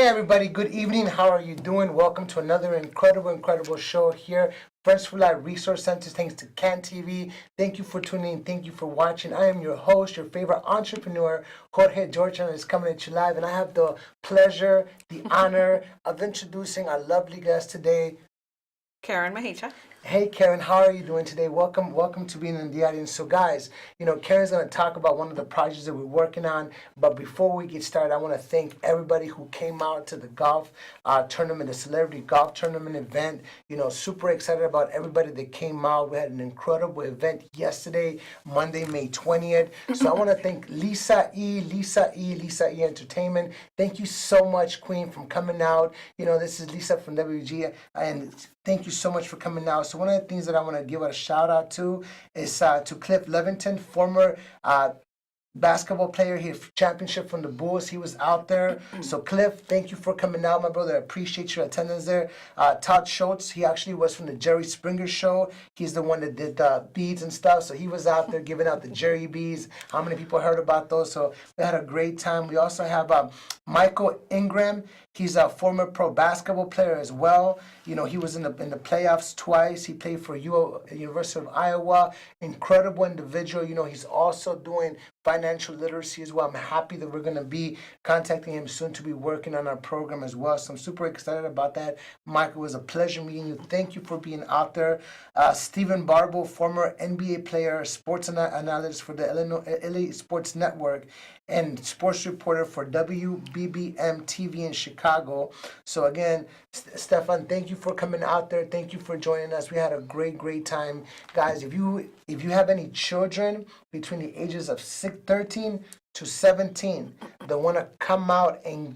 everybody, good evening. How are you doing? Welcome to another incredible show here. Friends for Life Resource Center, thanks to CAN TV. Thank you for tuning in. Thank you for watching. I am your host, your favorite entrepreneur, Jorge Georgian, is coming at you live. And I have the pleasure, the honor of introducing our lovely guest today, Karen Mahicha. Hey Karen, how are you doing today? Welcome to being in the audience. So guys, Karen's going to talk about one of the projects that we're working on. But before we get started, I want to thank everybody who came out to the golf tournament, the celebrity golf tournament event. Super excited about everybody that came out. We had an incredible event yesterday, Monday, May 20th. So I want to thank Lisa E Entertainment. Thank you so much, Queen, for coming out. This is Lisa from WG, and thank you so much for coming out. So one of the things that I want to give a shout out to is to Cliff Levington, former basketball player. He had championship from the Bulls. He was out there. So Cliff, thank you for coming out, my brother. I appreciate your attendance there. Todd Schultz, he actually was from the Jerry Springer show. He's the one that did the beads and stuff. So he was out there giving out the Jerry beads. How many people heard about those? So we had a great time. We also have Michael Ingram. He's a former pro basketball player as well. He was in the playoffs twice. He played for University of Iowa. Incredible individual. He's also doing financial literacy as well. I'm happy that we're going to be contacting him soon to be working on our program as well. So I'm super excited about that. Michael, it was a pleasure meeting you. Thank you for being out there. Stephen Barbo, former NBA player, sports analyst for the LA Sports Network, and sports reporter for WBBM TV in Chicago. So again, Stefan, thank you for coming out there. Thank you for joining us. We had a great time. Guys, if you have any children between the ages of 13 to 17 that want to come out and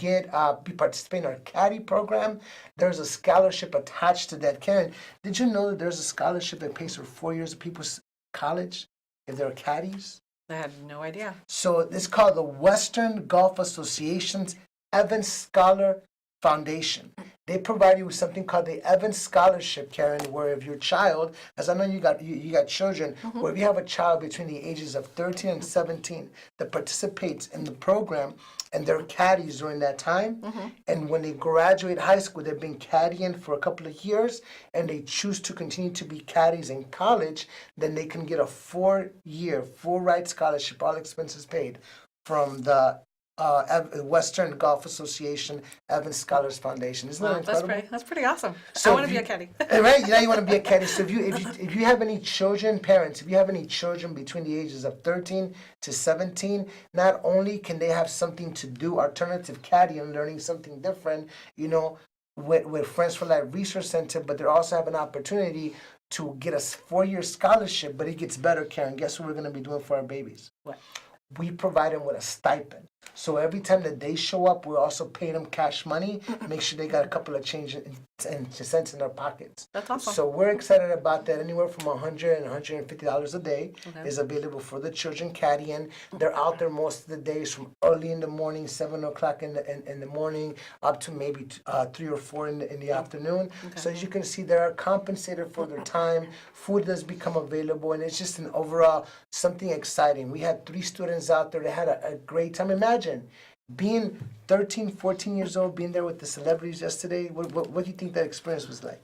participate in our caddy program, there's a scholarship attached to that. Karen, did you know that there's a scholarship that pays for 4 years of people's college if they're caddies? I had no idea. So it's called the Western Golf Association's Evans Scholar Foundation. They provide you with something called the Evans Scholarship, Karen, where if your child, as I know you got children, where if you have a child between the ages of 13 and 17 that participates in the program and they're caddies during that time, and when they graduate high school, they've been caddying for a couple of years, and they choose to continue to be caddies in college, then they can get a 4-year, full-ride scholarship, all expenses paid, from the Western Golf Association Evans Scholars Foundation. Isn't that incredible? That's pretty awesome. So I want to be a caddy. Right? You want to be a caddy. So if you have any children, parents, if you have any children between the ages of 13 to 17, not only can they have something to do, alternative caddy, and learning something different, with Friends for Life Resource Center, but they also have an opportunity to get a 4-year scholarship. But it gets better, Karen. Guess what we're going to be doing for our babies? What? We provide them with a stipend. So every time that they show up, we also pay them cash money, make sure they got a couple of change and cents in their pockets. That's awesome. So we're excited about that. Anywhere from $100 and $150 a day is available for the children caddying. They're out there most of the days from early in the morning, 7 o'clock in the morning, up to maybe 3 or 4 in the afternoon. Okay. So as you can see, they are compensated for their time. Food does become available, and it's just an overall something exciting. We had 3 students out there that had a great time. Imagine being 13, 14 years old, being there with the celebrities yesterday. What do you think that experience was like?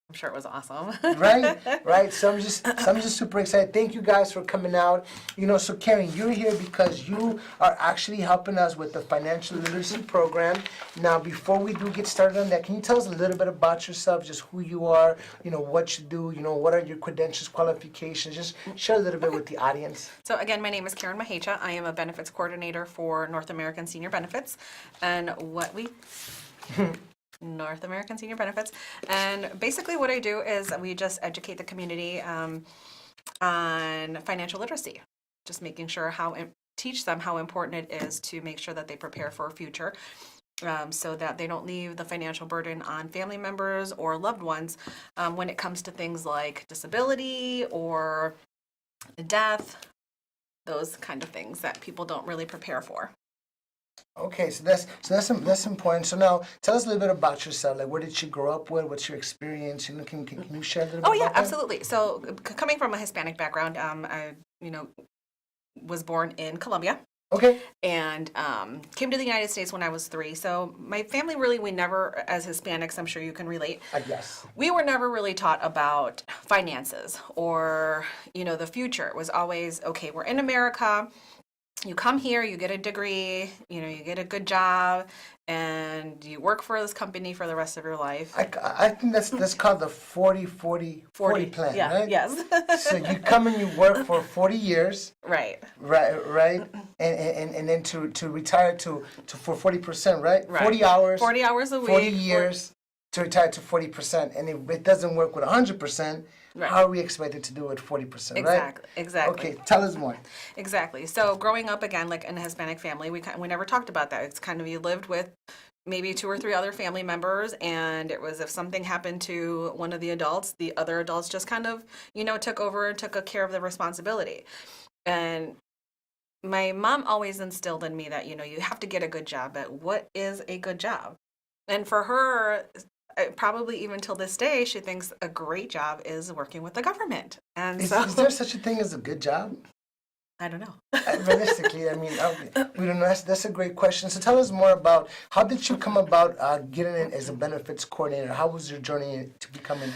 I'm sure it was awesome. Right. So I'm just super excited. Thank you guys for coming out. So Karen, you're here because you are actually helping us with the financial literacy program. Now, before we do get started on that, can you tell us a little bit about yourself, just who you are, what you do, what are your credentials, qualifications? Just share a little bit with the audience. So again, my name is Karen Mahicha. I am a benefits coordinator for North American Senior Benefits, and North American Senior Benefits. And basically what I do is we just educate the community on financial literacy, just making sure teach them how important it is to make sure that they prepare for a future, so that they don't leave the financial burden on family members or loved ones when it comes to things like disability or death, those kind of things that people don't really prepare for. Okay, so that's important. So now, tell us a little bit about yourself. Like, where did you grow up with? What's your experience? Can you share a little bit? Oh yeah, about that? absolutely. So coming from a Hispanic background, I was born in Colombia. Okay. and came to the United States when I was 3. So my family really, we never, as Hispanics, I'm sure you can relate, Yes. we were never really taught about finances or, the future. It was always, okay, we're in America. You come here, you get a degree, you get a good job, and you work for this company for the rest of your life. I think that's called the 40 plan, yeah, right? yes. So you come and you work for 40 years, Right. right, and then to retire for 40%, right? Right. 40 hours, 40 hours a week. 40 years to retire to 40%, and if it doesn't work with 100%, Right. how are we expected to do it 40%, right? Exactly. Okay, tell us more. Exactly. So growing up, again, like in a Hispanic family, we never talked about that. It's kind of, you lived with maybe 2 or 3 other family members, and it was, if something happened to one of the adults, the other adults just kind of, took over and took care of the responsibility. And my mom always instilled in me that, you have to get a good job. But what is a good job? And for her, probably even till this day, she thinks a great job is working with the government. And Is so there such a thing as a good job? I don't know. Realistically, I mean, we don't know. That's a great question. So tell us more about, how did you come about getting in as a benefits coordinator? How was your journey to becoming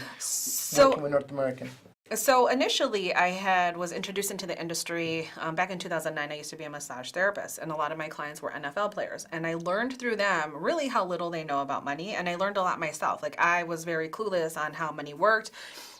working with North American? So initially, I was introduced into the industry back in 2009. I used to be a massage therapist, and a lot of my clients were NFL players. And I learned through them really how little they know about money, and I learned a lot myself. Like, I was very clueless on how money worked,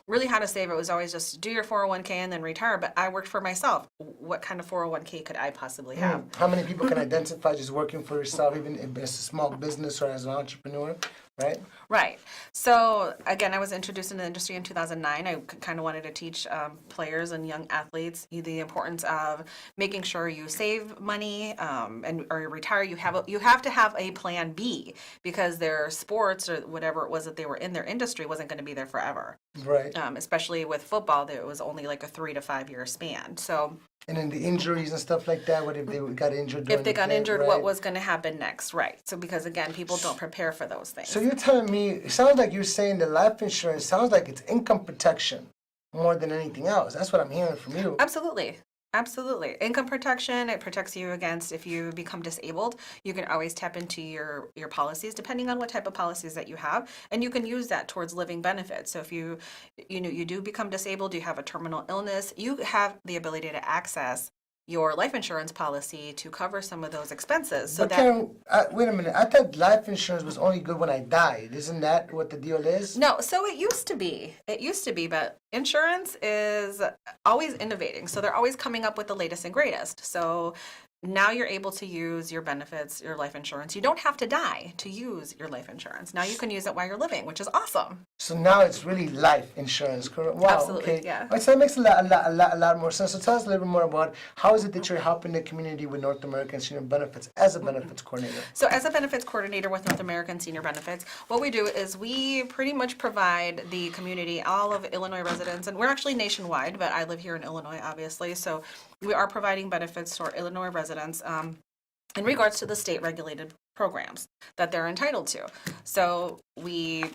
really how to save. It was always just do your 401k and then retire. But I worked for myself. What kind of 401k could I possibly have? How many people can identify just working for yourself, even if it's a small business or as an entrepreneur, right? Right. So again, I was introduced into the industry in 2009. I kind of wanted to teach players and young athletes the importance of making sure you save money or you retire. You have to have a plan B, because their sports or whatever it was that they were in, their industry wasn't going to be there forever. Right. Especially with football, it was only like a 3 to 5 year span. So. And then the injuries and stuff like that, what if they got injured? If they got injured, right? What was going to happen next? Right. So because, again, people don't prepare for those things. So you're telling me, it sounds like you're saying the life insurance sounds like it's income protection more than anything else. That's what I'm hearing from you. Absolutely. Absolutely. Income protection, it protects you against, if you become disabled, you can always tap into your policies, depending on what type of policies that you have, and you can use that towards living benefits. So if you do become disabled, you have a terminal illness, you have the ability to access your life insurance policy to cover some of those expenses. So but Karen, wait a minute. I thought life insurance was only good when I died. Isn't that what the deal is? No, so it used to be. But insurance is always innovating. So they're always coming up with the latest and greatest. So now you're able to use your benefits, your life insurance. You don't have to die to use your life insurance. Now you can use it while you're living, which is awesome. So now it's really life insurance, correct? Wow. Absolutely, okay. yeah. All right, so that makes a lot more sense. So tell us a little bit more about how is it that you're helping the community with North American Senior Benefits as a benefits coordinator? So as a benefits coordinator with North American Senior Benefits, what we do is we pretty much provide the community, all of Illinois residents, and we're actually nationwide, but I live here in Illinois, obviously. So we are providing benefits to our Illinois residents in regards to the state regulated programs that they're entitled to. So we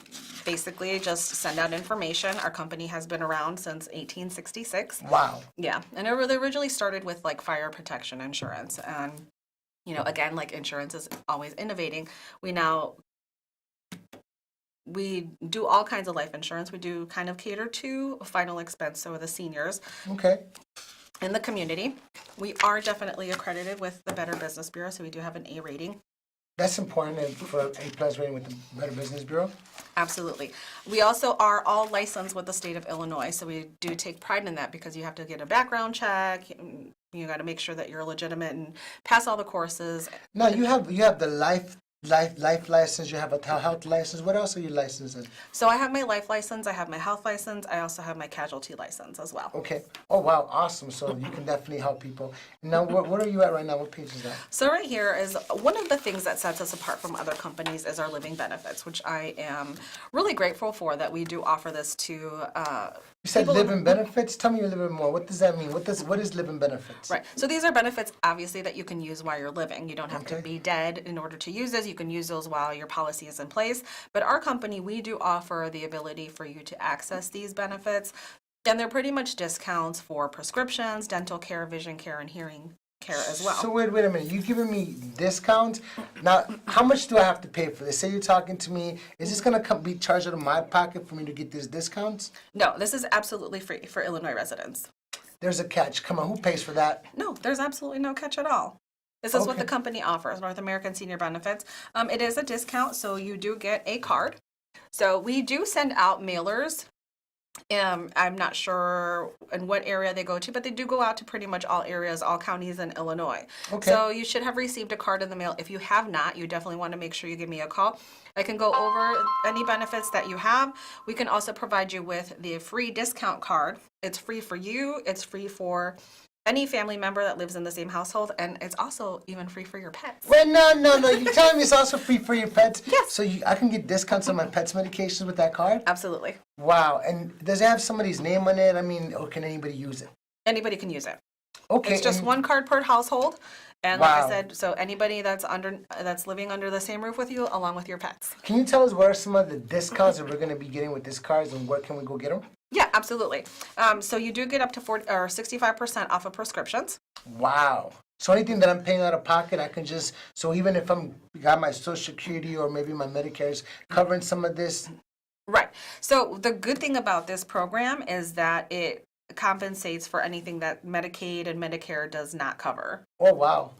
basically just send out information. Our company has been around since 1866. Wow. Yeah, and it really originally started with like fire protection insurance. And, again, like insurance is always innovating. We do all kinds of life insurance. We do kind of cater to final expense, so the seniors. Okay. In the community. We are definitely accredited with the Better Business Bureau, so we do have an A rating. That's important for A+ rating with the Better Business Bureau. Absolutely. We also are all licensed with the state of Illinois, so we do take pride in that, because you have to get a background check. You got to make sure that you're legitimate and pass all the courses. Now you have the life license, you have a health license. What else are you licensed in? So I have my life license, I have my health license, I also have my casualty license as well. Okay. Oh wow, awesome. So you can definitely help people. Now what are you at right now? What page is that? So right here is one of the things that sets us apart from other companies is our living benefits, which I am really grateful for that we do offer this to You said living benefits? Tell me a little bit more. What does that mean? What is living benefits? Right. So these are benefits, obviously, that you can use while you're living. You don't have to Okay. be dead in order to use this. You can use those while your policy is in place. But our company, we do offer the ability for you to access these benefits. And they're pretty much discounts for prescriptions, dental care, vision care, and hearing care as well. So wait a minute. You giving me discounts? Now, how much do I have to pay for this? Say you're talking to me. Is this gonna be charged out of my pocket for me to get these discounts? No, this is absolutely free for Illinois residents. There's a catch. Come on, who pays for that? No, there's absolutely no catch at all. This is what Okay. the company offers, North American Senior Benefits. It is a discount, so you do get a card. So we do send out mailers. I'm not sure in what area they go to, but they do go out to pretty much all areas, all counties in Illinois. Okay. So you should have received a card in the mail. If you have not, you definitely want to make sure you give me a call. I can go over any benefits that you have. We can also provide you with the free discount card. It's free for you. It's free for any family member that lives in the same household, and it's also even free for your pets. Wait, no. You're telling me it's also free for your pets? Yes. So I can get discounts on my pets' medications with that card? Absolutely. Wow. And does it have somebody's name on it? I mean, or can anybody use it? Anybody can use it. Okay. It's just and- one card per household. And like Wow. I said, so anybody that's living under the same roof with you, along with your pets. Can you tell us what are some of the discounts that we're going to be getting with this cards, and where can we go get them? Yeah, absolutely. So you do get up to 65% off of prescriptions. Wow. So anything that I'm paying out of pocket, I can just, so even if I'm got my Social Security or maybe my Medicare is covering some of this. Right. So the good thing about this program is that it compensates for anything that Medicaid and Medicare does not cover. Oh, wow.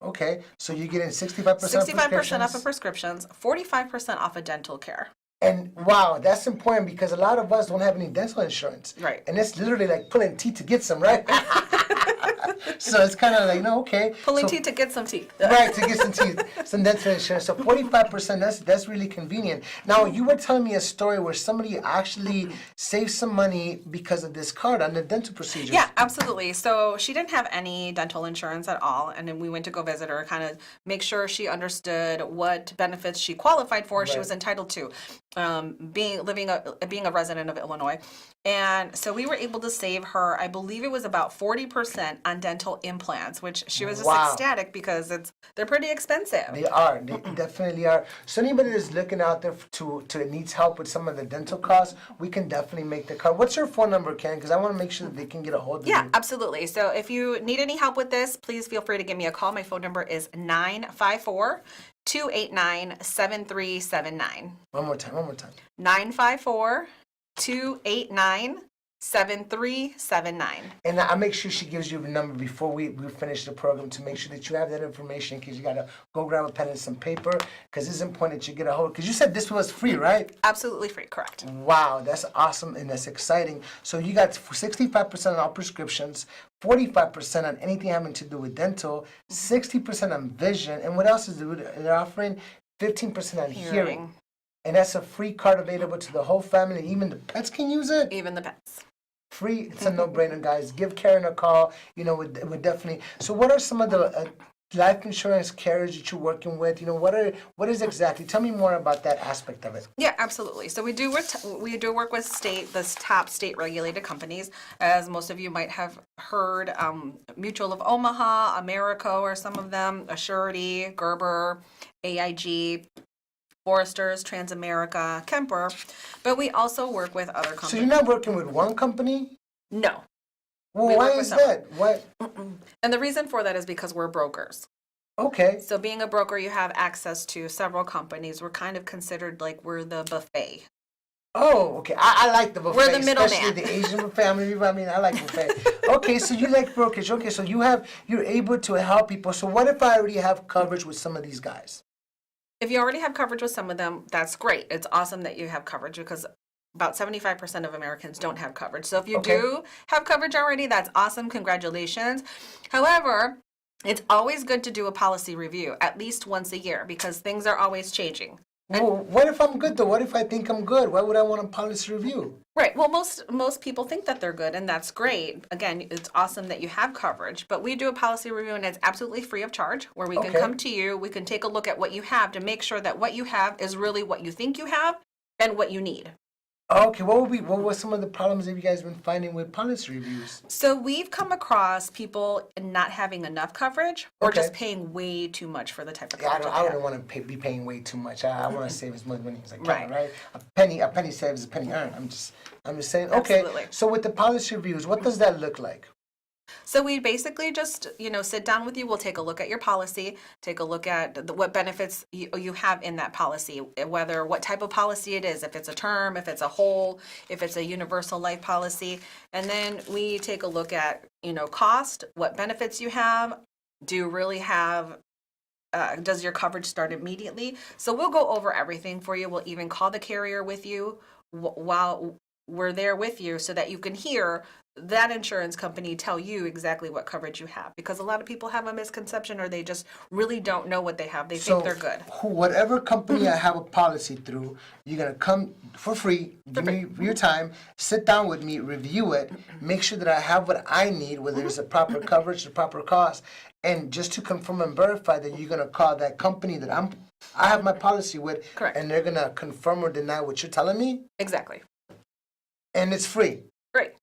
Okay. So you're getting 65% 65% off of prescriptions, 45% off of dental care. And wow, that's important because a lot of us don't have any dental insurance. Right. And it's literally like pulling teeth to get some, right? So it's kind of like, no, okay. Pulling So- teeth to get some teeth. Right, to get some teeth, some dental insurance. So 45%, that's really convenient. Now, you were telling me a story where somebody actually saved some money because of this card on the dental procedures. Yeah, absolutely. So she didn't have any dental insurance at all, and then we went to go visit her, kind of make sure she understood what benefits she qualified for, she Right. was entitled to, being a resident of Illinois. And so we were able to save her, I believe it was about 40% on dental implants, which she was just Wow. ecstatic because they're pretty expensive. They are. They definitely are. So anybody that's looking out there to needs help with some of the dental costs, we can definitely make the card. What's your phone number, Ken? Because I want to make sure that they can get a hold of Yeah, you. absolutely. So if you need any help with this, please feel free to give me a call. My phone number is 954-289-7379. One more time. 954-289-7379. And I'll make sure she gives you the number before we finish the program to make sure that you have that information because you got to go grab a pen and some paper because it's important that you get a hold. Because you said this was free, right? Absolutely free, correct. Wow, that's awesome and that's exciting. So you got 65% on all prescriptions, 45% on anything having to do with dental, 60% on vision, and what else is they're offering? 15% on hearing. And that's a free card available to the whole family. Even the pets can use it. Even the pets. Free. It's a no-brainer, guys. Give Karen a call. You know, we're definitely. So, what are some of the life insurance carriers that you're working with? You know, what is exactly? Tell me more about that aspect of it. Yeah, absolutely. So we do work with the top state regulated companies, as most of you might have heard. Mutual of Omaha, Americo are some of them. Assurity, Gerber, AIG. Foresters, Transamerica, Kemper, but we also work with other companies. So you're not working with one company? No. Well, We why work with is that? What? And the reason for that is because we're brokers. Okay. So being a broker, you have access to several companies. We're kind of considered like we're the buffet. Oh, okay. I like the buffet. We're the middleman. Especially the Asian family. I mean, I like buffet. Okay, so you like brokerage. Okay, so you're able to help people. So what if I already have coverage with some of these guys? If you already have coverage with some of them, that's great. It's awesome that you have coverage because about 75% of Americans don't have coverage. So if you Okay. do have coverage already, that's awesome. Congratulations. However, it's always good to do a policy review at least once a year because things are always changing. Well, what if I'm good though? What if I think I'm good? Why would I want a policy review? Right. Well, most people think that they're good, and that's great. Again, it's awesome that you have coverage, but we do a policy review, and it's absolutely free of charge, where we can Okay. come to you, we can take a look at what you have to make sure that what you have is really what you think you have and what you need. Okay, what were some of the problems that you guys been finding with policy reviews? So we've come across people not having enough coverage or Okay. just paying way too much for the type of Yeah, coverage I that they wouldn't have. want to be paying way too much. I want to save as much money as I can, Right. right? A penny saved is a penny earned. I'm just saying. Okay. Absolutely. So with the policy reviews, what does that look like? So we basically just, sit down with you. We'll take a look at your policy, take a look at what benefits you have in that policy, whether what type of policy it is, if it's a term, if it's a whole, if it's a universal life policy. And then we take a look at, cost, what benefits you have. Do you really have does your coverage start immediately? So we'll go over everything for you. We'll even call the carrier with you while we're there with you so that you can hear that insurance company tell you exactly what coverage you have, because a lot of people have a misconception or they just really don't know what they have. They think they're good. Whatever company I have a policy through, you're going to come for free, give me your time, sit down with me, review it, make sure that I have what I need, whether it's a proper coverage, the proper cost, and just to confirm and verify that you're going to call that company that I have my policy with, Correct. and they're going to confirm or deny what you're telling me, Exactly. and it's free. Great.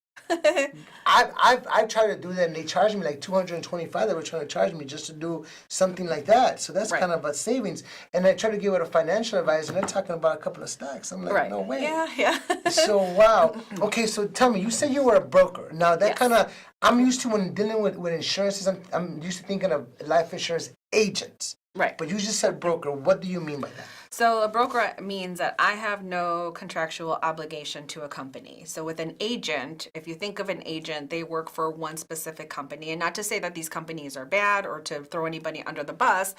I've tried to do that, and they charged me like $225. They were trying to charge me just to do something like that. So that's Right. kind of a savings. And I try to give it a financial advisor, and they're talking about a couple of stacks. I'm like, Right. no way. Yeah. So wow. Okay, so tell me, you said you were a broker. Now that Yes. kind of, I'm used to when dealing with insurances. I'm used to thinking of life insurance agents. Right. But you just said broker. What do you mean by that? So a broker means that I have no contractual obligation to a company. So with an agent, if you think of an agent, they work for one specific company. And not to say that these companies are bad or to throw anybody under the bus,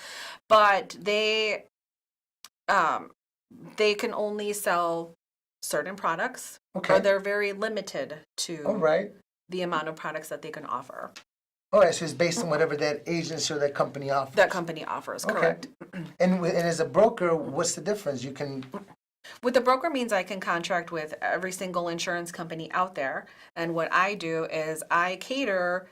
but they can only sell certain products, Okay. or they're very limited All to right. the amount of products that they can offer. All right. So it's based on whatever that agency or that company offers. That company offers, Okay. correct. And as a broker, what's the difference? You can. With the broker means I can contract with every single insurance company out there. And what I do is I cater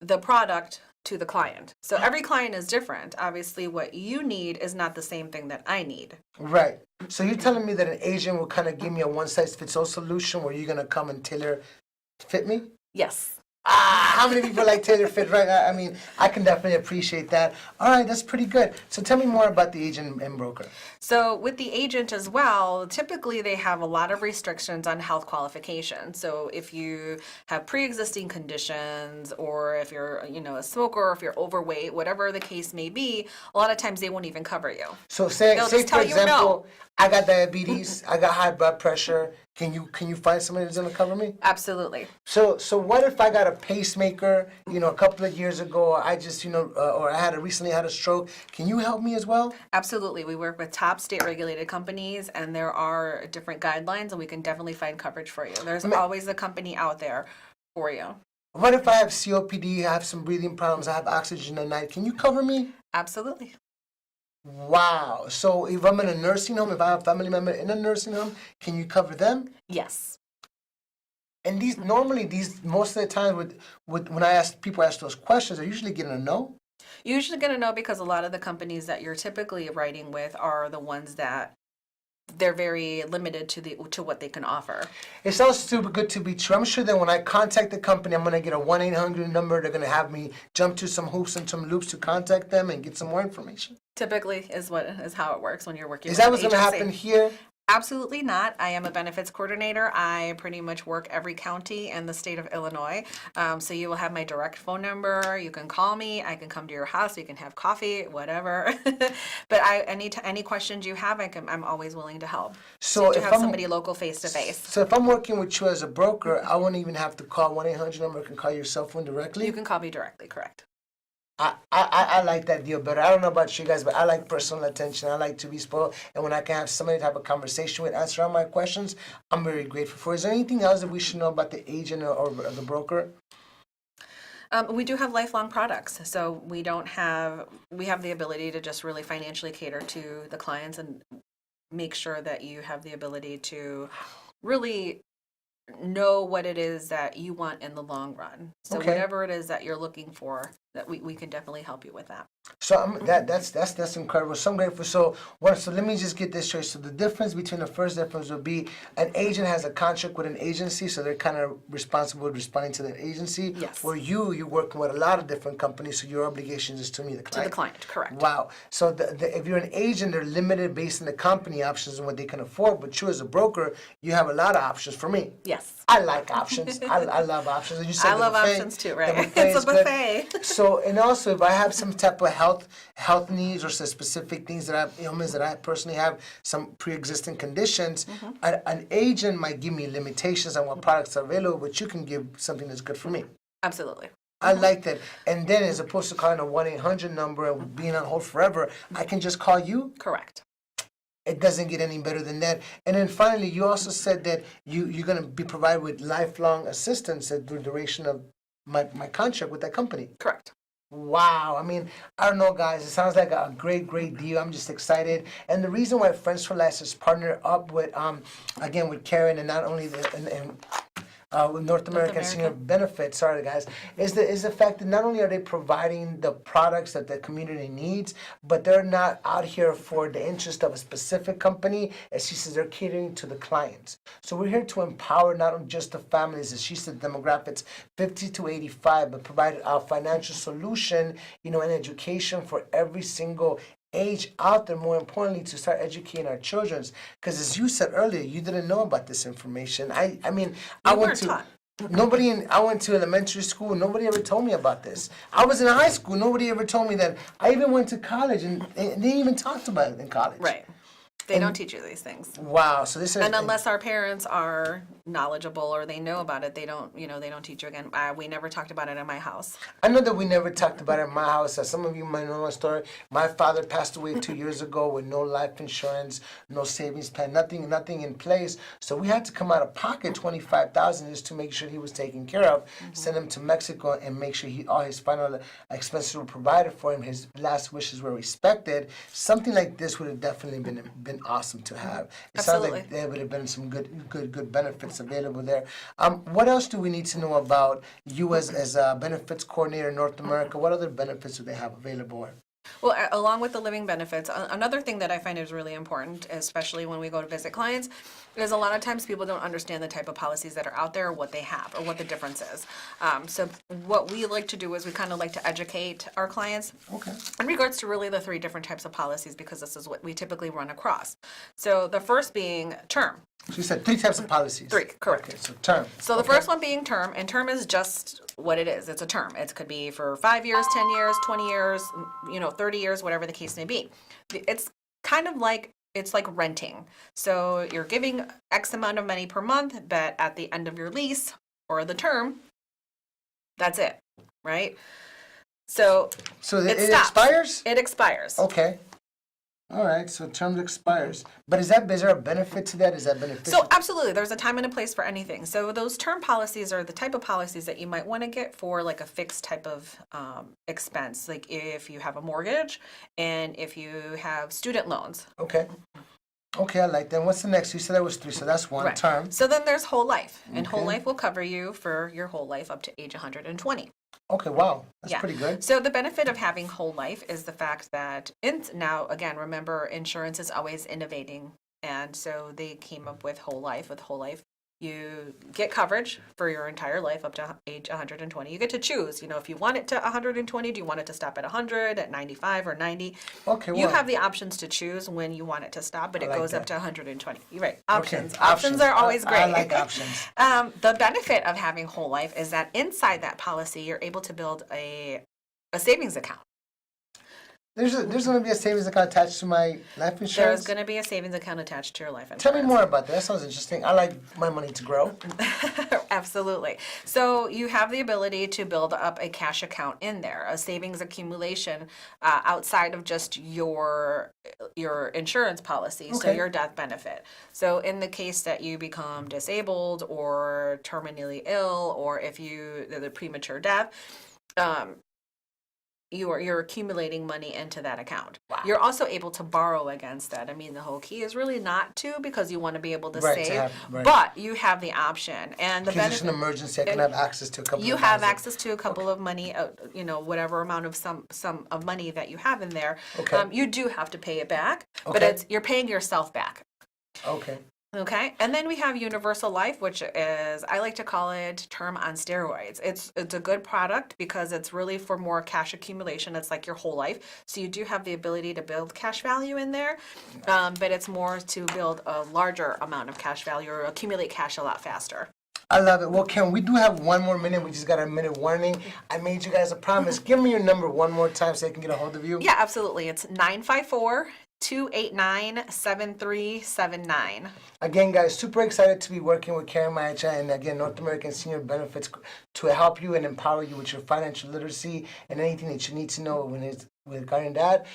the product to the client. So every client is different. Obviously, what you need is not the same thing that I need. Right. So you're telling me that an agent will kind of give me a one-size-fits-all solution where you're going to come and tailor fit me? Yes. How many people like tailor fit, right? I mean, I can definitely appreciate that. All right, that's pretty good. So tell me more about the agent and broker. So with the agent as well, typically they have a lot of restrictions on health qualifications. So if you have pre-existing conditions, or if you're, a smoker, or if you're overweight, whatever the case may be, a lot of times they won't even cover you. So say They'll for just tell you no. example, I got diabetes, I got high blood pressure. Can you find somebody that's going to cover me? Absolutely. So what if I got a pacemaker, a couple of years ago, or I just, or I recently had a stroke? Can you help me as well? Absolutely. We work with top state regulated companies, and there are different guidelines, and we can definitely find coverage for you. There's always a company out there for you. What if I have COPD, I have some breathing problems, I have oxygen at night? Can you cover me? Absolutely. Wow. So if I'm in a nursing home, if I have a family member in a nursing home, can you cover them? Yes. And these most of the time when people ask those questions, they're usually getting a no. You're usually going to know because a lot of the companies that you're typically writing with are the ones that they're very limited to what they can offer. It sounds too good to be true. I'm sure that when I contact the company, I'm going to get a 1-800 number. They're going to have me jump to some hoops and some loops to contact them and get some more information. Typically is how it works when you're working Is with that an what's going to agency. happen here? Absolutely not. I am a benefits coordinator. I pretty much work every county in the state of Illinois. So you will have my direct phone number. You can call me. I can come to your house. We can have coffee, whatever. But any questions you have, I'm always willing to help. So to if have I'm somebody local face to face. So if I'm working with you as a broker, I won't even have to call 1-800 number. I can call your cell phone directly. You can call me directly, correct. I like that deal better. I don't know about you guys, but I like personal attention. I like to be spoiled. And when I can have somebody to have a conversation with, answer all my questions, I'm very grateful for. Is there anything else that we should know about the agent or the broker? We do have lifelong products, so we have the ability to just really financially cater to the clients and make sure that you have the ability to really know what it is that you want in the long run. So Okay. whatever it is that you're looking for, that we can definitely help you with that. So that's incredible. So I'm grateful. So let me just get this straight. So the difference between the first difference would be an agent has a contract with an agency, so they're kind of responsible with responding to that agency. Yes. Where you're working with a lot of different companies, so your obligation is to me, the client. To the client, correct. Wow. So if you're an agent, they're limited based on the company options and what they can afford. But you as a broker, you have a lot of options for me. Yes. I like options. I love options. And you said I the love buffet. options too, The right? buffet It's a is good. buffet. So, and also, if I have some type of health needs or some specific things that I have, ailments that I personally have, some pre-existing conditions, an agent might give me limitations on what products are available, but you can give something that's good for me. Absolutely. I like that. And then, as opposed to calling a 1-800 number and being on hold forever, I can just call you. Correct. It doesn't get any better than that. And then finally, you also said that you're going to be provided with lifelong assistance at the duration of my contract with that company. Correct. Wow. I mean, I don't know, guys. It sounds like a great deal. I'm just excited. And the reason why Friends for Life is partnered up with, again, with Karen and not only with North American Senior Benefits, sorry guys, is the fact that not only are they providing the products that the community needs, but they're not out here for the interest of a specific company. As she says, they're catering to the clients. So we're here to empower not just the families, as she said, demographics 50 to 85, but provide a financial solution, and education for every single age out there, more importantly, to start educating our children. Because as you said earlier, you didn't know about this information. I mean, I went to I went to elementary school. Nobody ever told me about this. I was in high school. Nobody ever told me that. I even went to college, and they even talked about it in college. Right. They don't teach you these things. Wow. So this is, and unless our parents are knowledgeable or they know about it, they don't teach you again. We never talked about it in my house. I know that we never talked about it in my house. As some of you might know my story. My father passed away 2 years ago with no life insurance, no savings plan, nothing in place. So we had to come out of pocket $25,000 just to make sure he was taken care of. Send him to Mexico and make sure all his final expenses were provided for him. His last wishes were respected. Something like this would have definitely been awesome to have. It Absolutely. sounds like there would have been some good benefits available there. What else do we need to know about you as a benefits coordinator in North America? What other benefits do they have available? Well, along with the living benefits, another thing that I find is really important, especially when we go to visit clients, is a lot of times people don't understand the type of policies that are out there or what they have or what the difference is. So what we like to do is we kind of like to educate our clients in regards to really the 3 different types of policies, because this is what we typically run across. So the first being term. So you said 3 types of policies. 3, correct. Okay, so term. So the first one being term, and term is just what it is. It's a term. It could be for 5 years, 10 years, 20 years, 30 years, whatever the case may be. It's kind of like, it's like renting. So you're giving X amount of money per month, but at the end of your lease or the term, that's it, right? So it stops. Expires? It expires. Okay. All right, so term expires. But is there a benefit to that? Is that beneficial? So absolutely, there's a time and a place for anything. So those term policies are the type of policies that you might want to get for like a fixed type of expense, like if you have a mortgage and if you have student loans. Okay, I like that. What's the next? You said that was 3, so that's one. Right. Term. So then there's whole life, and whole life will cover you for your whole life up to age 120. Okay, wow, that's pretty good. So the benefit of having whole life is the fact that, now again, remember, insurance is always innovating, and so they came up with whole life. With whole life, you get coverage for your entire life up to age 120. You get to choose, if you want it to 120, do you want it to stop at 100, at 95, or 90? Okay, You have the options to choose when you want it to stop, but it goes up to 120. You're right. Options. Okay, Options are always great. I like options. The benefit of having whole life is that inside that policy, you're able to build a savings account. There's going to be a savings account attached to my life insurance? There's going to be a savings account attached to your life insurance. Tell me more about that. That sounds interesting. I like my money to grow. Absolutely. So you have the ability to build up a cash account in there, a savings accumulation outside of just your insurance policy, so your death benefit. So in the case that you become disabled or terminally ill, or if the premature death, you're accumulating money into that account. Wow. You're also able to borrow against that. I mean, the whole key is really not to, because you want to be able to Right, to save, have- right. but you have the option. And the In case there's an benefit, emergency, I can have access to a couple you of have thousand. access to a couple of money, whatever amount of some of money that you have in there. Okay. You do have to pay it back, but Okay. you're paying yourself back. Okay. Okay, and then we have Universal Life, which is, I like to call it term on steroids. It's a good product because it's really for more cash accumulation. It's like your whole life. So you do have the ability to build cash value in there, but it's more to build a larger amount of cash value or accumulate cash a lot faster. I love it. Well, Karen, we do have one more minute. We just got a minute warning. I made you guys a promise. Give me your number one more time so I can get a hold of you. Yeah, absolutely. It's 954-289-7379. Again, guys, super excited to be working with Karen Maecha and again, North American Senior Benefits to help you and empower you with your financial literacy and anything that you need to know when it's regarding that.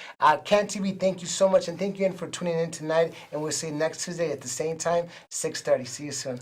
Can TV, thank you so much, and thank you again for tuning in tonight. And we'll see you next Tuesday at the same time, 6:30. See you soon.